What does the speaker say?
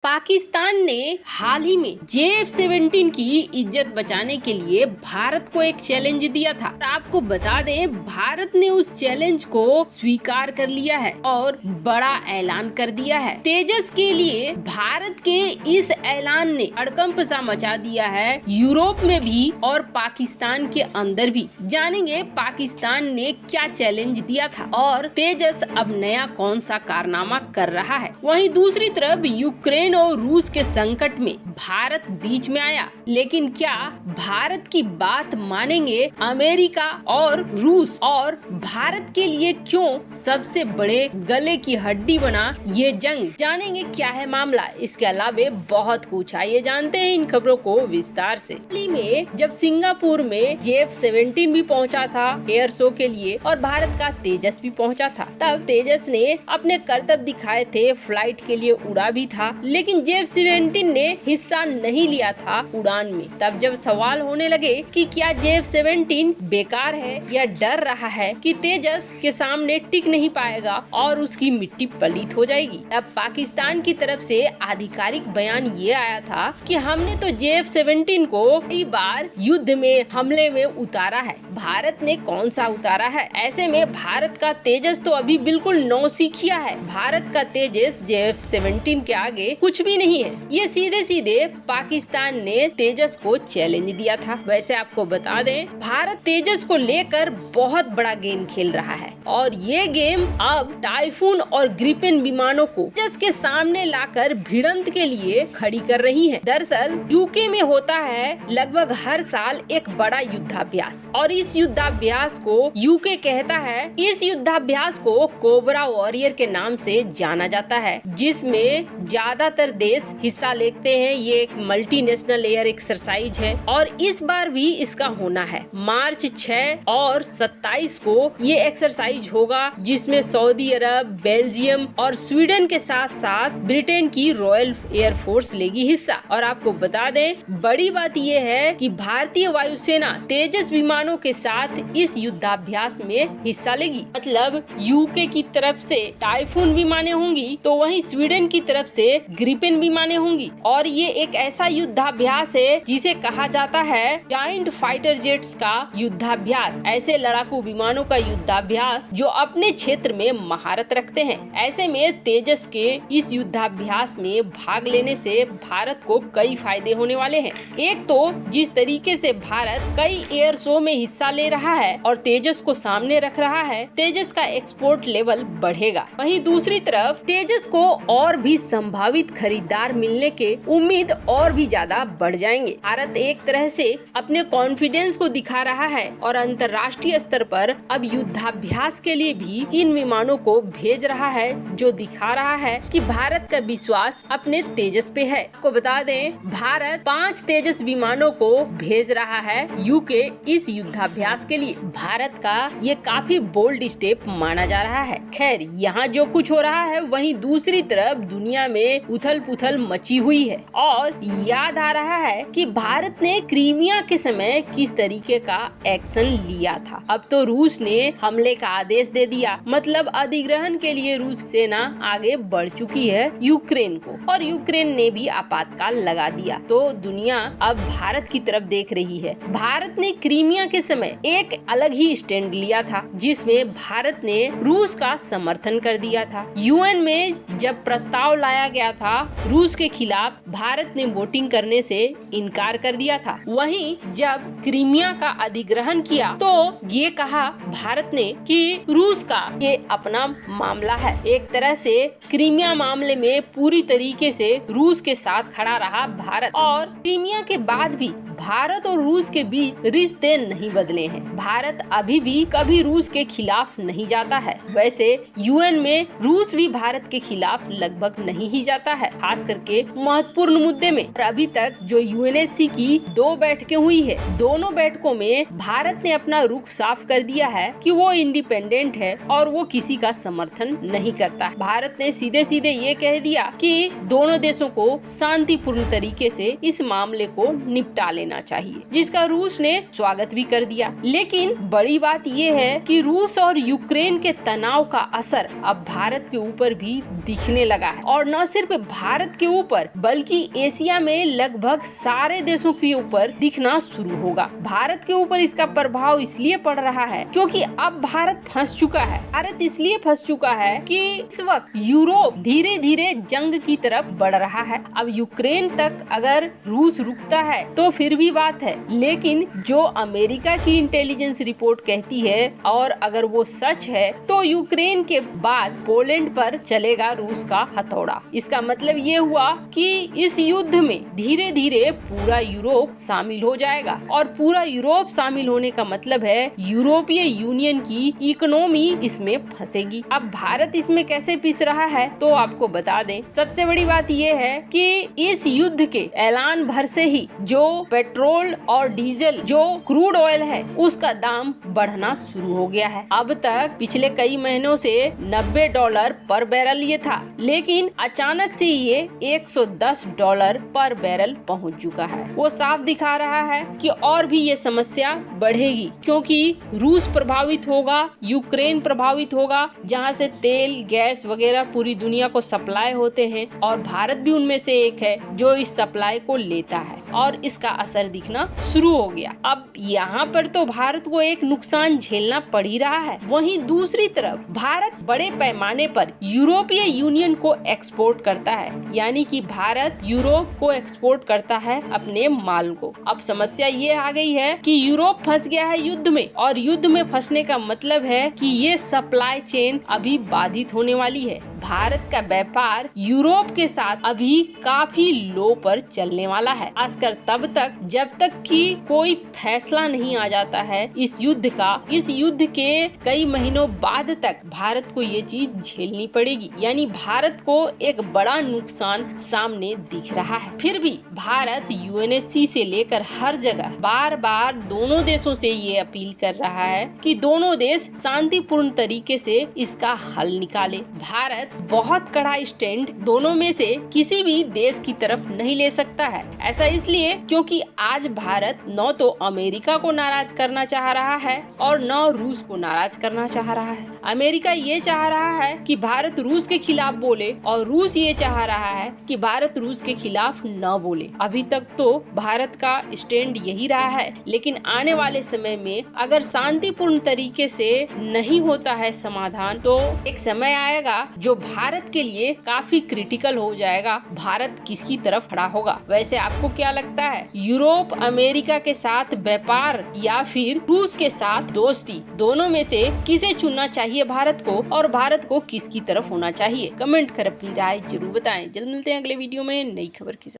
पाकिस्तान ने हाल ही में JF-17 की इज्जत बचाने के लिए भारत को एक चैलेंज दिया था। आपको बता दें, भारत ने उस चैलेंज को स्वीकार कर लिया है और बड़ा ऐलान कर दिया है। तेजस के लिए भारत के इस ऐलान ने हड़कंप सा मचा दिया है, यूरोप में भी और पाकिस्तान के अंदर भी। जानेंगे पाकिस्तान ने क्या चैलेंज दिया था और तेजस अब नया कौन सा कारनामा कर रहा है। वहीं दूसरी तरफ यूक्रेन और रूस के संकट में भारत बीच में आया, लेकिन क्या भारत की बात मानेंगे अमेरिका और रूस, और भारत के लिए क्यों सबसे बड़े गले की हड्डी बना ये जंग। जानेंगे क्या है मामला। इसके अलावा बहुत कुछ, आइए जानते हैं इन खबरों को विस्तार से। हाल ही में जब सिंगापुर में JF-17 भी पहुंचा था एयर शो के लिए और भारत का तेजस भी पहुंचा था, तब तेजस ने अपने करतब दिखाए थे, फ्लाइट के लिए उड़ा भी था, लेकिन JF-17 ने हिस्सा नहीं लिया था उड़ान में। तब जब सवाल होने लगे कि क्या JF-17 बेकार है या डर रहा है कि तेजस के सामने टिक नहीं पाएगा और उसकी मिट्टी पलीत हो जाएगी, तब पाकिस्तान की तरफ से आधिकारिक बयान ये आया था कि हमने तो JF-17 को कई बार युद्ध में, हमले में उतारा है। भारत ने कौन सा उतारा है? ऐसे में भारत का तेजस तो अभी बिल्कुल नौसिखिया है। भारत का तेजस JF-17 के आगे कुछ भी नहीं है। ये सीधे सीधे पाकिस्तान ने तेजस को चैलेंज दिया था। वैसे आपको बता दें, भारत तेजस को लेकर बहुत बड़ा गेम खेल रहा है और ये गेम अब टाइफून और ग्रिपेन विमानों को तेजस के सामने लाकर भिड़ंत के लिए खड़ी कर रही है। दरअसल यूके में होता है लगभग हर साल एक बड़ा युद्धाभ्यास, और इस युद्धाभ्यास को यूके कहता है, इस युद्धाभ्यास को कोबरा वॉरियर के नाम से जाना जाता है, जिसमें ज्यादातर देश हिस्सा लेते हैं। ये एक मल्टीनेशनल एयर एक्सरसाइज है और इस बार भी इसका होना है। मार्च 6 और 27 को ये एक्सरसाइज होगा, जिसमें सऊदी अरब, बेल्जियम और स्वीडन के साथ साथ ब्रिटेन की रॉयल एयर फोर्स लेगी हिस्सा। और आपको बता दें, बड़ी बात ये है कि भारतीय वायुसेना तेजस विमानों के साथ इस युद्धाभ्यास में हिस्सा लेगी। मतलब यूके की तरफ से टाइफून विमानें होंगी तो वहीं स्वीडन की तरफ से ग्रिपेन विमानें होंगी। और ये एक ऐसा युद्धाभ्यास है जिसे कहा जाता है जायंट फाइटर जेट्स का युद्धाभ्यास, ऐसे लड़ाकू विमानों का युद्धाभ्यास जो अपने क्षेत्र में महारत रखते हैं। ऐसे में तेजस के इस युद्धाभ्यास में भाग लेने से भारत को कई फायदे होने वाले हैं। एक तो जिस तरीके से भारत कई एयर शो में हिस्सा ले रहा है और तेजस को सामने रख रहा है, तेजस का एक्सपोर्ट लेवल बढ़ेगा। वहीं दूसरी तरफ तेजस को और भी संभावित खरीदार मिलने के उम्मीद और भी ज्यादा बढ़ जाएंगे। भारत एक तरह से अपने कॉन्फिडेंस को दिखा रहा है और अंतर्राष्ट्रीय स्तर पर अब युद्धाभ्यास के लिए भी इन विमानों को भेज रहा है, जो दिखा रहा है कि भारत का विश्वास अपने तेजस पे है। को बता दें, भारत 5 तेजस विमानों को भेज रहा है यूके इस युद्धाभ्यास के लिए। भारत का ये काफी बोल्ड स्टेप माना जा रहा है। खैर, यहाँ जो कुछ हो रहा है, वहीं दूसरी तरफ दुनिया में उथल पुथल मची हुई है और याद आ रहा है कि भारत ने क्रीमिया के समय किस तरीके का एक्शन लिया था। अब तो रूस ने हमले का आदेश दे दिया, मतलब अधिग्रहण के लिए रूस सेना आगे बढ़ चुकी है यूक्रेन को, और यूक्रेन ने भी आपातकाल लगा दिया। तो दुनिया अब भारत की तरफ देख रही है। भारत ने क्रीमिया के समय एक अलग ही स्टैंड लिया था, जिसमें भारत ने रूस का समर्थन कर दिया था। UN में जब प्रस्ताव लाया गया था रूस के खिलाफ, भारत ने वोटिंग करने से इनकार कर दिया था। वहीं जब क्रीमिया का अधिग्रहण किया तो ये कहा भारत ने कि रूस का ये अपना मामला है। एक तरह से क्रीमिया मामले में पूरी तरीके से रूस के साथ खड़ा रहा भारत, और क्रीमिया के बाद भी भारत और रूस के बीच रिश्ते नहीं बदले हैं। भारत अभी भी कभी रूस के खिलाफ नहीं जाता है। वैसे UN में रूस भी भारत के खिलाफ लगभग नहीं ही जाता है, खास करके महत्वपूर्ण मुद्दे में। और अभी तक जो UNSC की 2 बैठकें हुई है, दोनों बैठकों में भारत ने अपना रुख साफ कर दिया है कि वो इंडिपेंडेंट है और वो किसी का समर्थन नहीं करता। भारत ने सीधे सीधे ये कह दिया कि दोनों देशों को शांतिपूर्ण तरीके से इस मामले को निपटा लेना लेना चाहिए, जिसका रूस ने स्वागत भी कर दिया। लेकिन बड़ी बात यह है कि रूस और यूक्रेन के तनाव का असर अब भारत के ऊपर भी दिखने लगा है, और न सिर्फ भारत के ऊपर बल्कि एशिया में लगभग सारे देशों के ऊपर दिखना शुरू होगा। भारत के ऊपर इसका प्रभाव इसलिए पड़ रहा है क्योंकि अब भारत फंस चुका है। भारत इसलिए फंस चुका है कि इस वक्त यूरोप धीरे धीरे जंग की तरफ बढ़ रहा है। अब यूक्रेन तक अगर रूस रुकता है तो फिर भी बात है, लेकिन जो अमेरिका की इंटेलिजेंस रिपोर्ट कहती है और अगर वो सच है तो यूक्रेन के बाद पोलैंड पर चलेगा रूस का हथौड़ा। इसका मतलब ये हुआ कि इस युद्ध में धीरे धीरे पूरा यूरोप शामिल हो जाएगा, और पूरा यूरोप शामिल होने का मतलब है यूरोपीय यूनियन की इकोनॉमी इसमें फंसेगी। अब भारत इसमें कैसे पिस रहा है तो आपको बता दें, सबसे बड़ी बात यह है कि इस युद्ध के ऐलान भर से ही जो पेट्रोल और डीजल जो क्रूड ऑयल है उसका दाम बढ़ना शुरू हो गया है। अब तक पिछले कई महीनों से $90 पर बैरल ये था, लेकिन अचानक से ये $110 पर बैरल पहुंच चुका है। वो साफ दिखा रहा है कि और भी ये समस्या बढ़ेगी, क्योंकि रूस प्रभावित होगा, यूक्रेन प्रभावित होगा, जहां से तेल गैस वगैरह पूरी दुनिया को सप्लाई होते हैं, और भारत भी उनमें से एक है जो इस सप्लाई को लेता है, और इसका असर दिखना शुरू हो गया। अब यहाँ पर तो भारत को एक नुकसान झेलना पड़ ही रहा है, वहीं दूसरी तरफ भारत बड़े पैमाने पर यूरोपीय यूनियन को एक्सपोर्ट करता है, यानी कि भारत यूरोप को एक्सपोर्ट करता है अपने माल को। अब समस्या ये आ गई है कि यूरोप फंस गया है युद्ध में, और युद्ध में फंसने का मतलब है कि ये सप्लाई चेन अभी बाधित होने वाली है। भारत का व्यापार यूरोप के साथ अभी काफी लो पर चलने वाला है, खासकर तब तक जब तक कि कोई फैसला नहीं आ जाता है इस युद्ध का। इस युद्ध के कई महीनों बाद तक भारत को ये चीज झेलनी पड़ेगी, यानी भारत को एक बड़ा नुकसान सामने दिख रहा है। फिर भी भारत यूएनएससी से लेकर हर जगह बार बार दोनों देशों से ये अपील कर रहा है कि दोनों देश शांतिपूर्ण तरीके से इसका हल निकाले। भारत बहुत कड़ा स्टैंड दोनों में से किसी भी देश की तरफ नहीं ले सकता है। ऐसा इसलिए क्योंकि आज भारत न तो अमेरिका को नाराज करना चाह रहा है और न रूस को नाराज करना चाह रहा है। अमेरिका ये चाह रहा है कि भारत रूस के खिलाफ बोले, और रूस ये चाह रहा है कि भारत रूस के खिलाफ न बोले। अभी तक तो भारत का स्टैंड यही रहा है, लेकिन आने वाले समय में अगर शांतिपूर्ण तरीके से नहीं होता है समाधान, तो एक समय आएगा जो भारत के लिए काफी क्रिटिकल हो जाएगा। भारत किसकी तरफ खड़ा होगा? वैसे आपको क्या लगता है, यूरोप अमेरिका के साथ व्यापार या फिर रूस के साथ दोस्ती, दोनों में से किसे चुनना चाहिए भारत को, और भारत को किसकी तरफ होना चाहिए? कमेंट कर अपनी राय जरूर बताएं। जल्द मिलते हैं अगले वीडियो में नई खबर के साथ।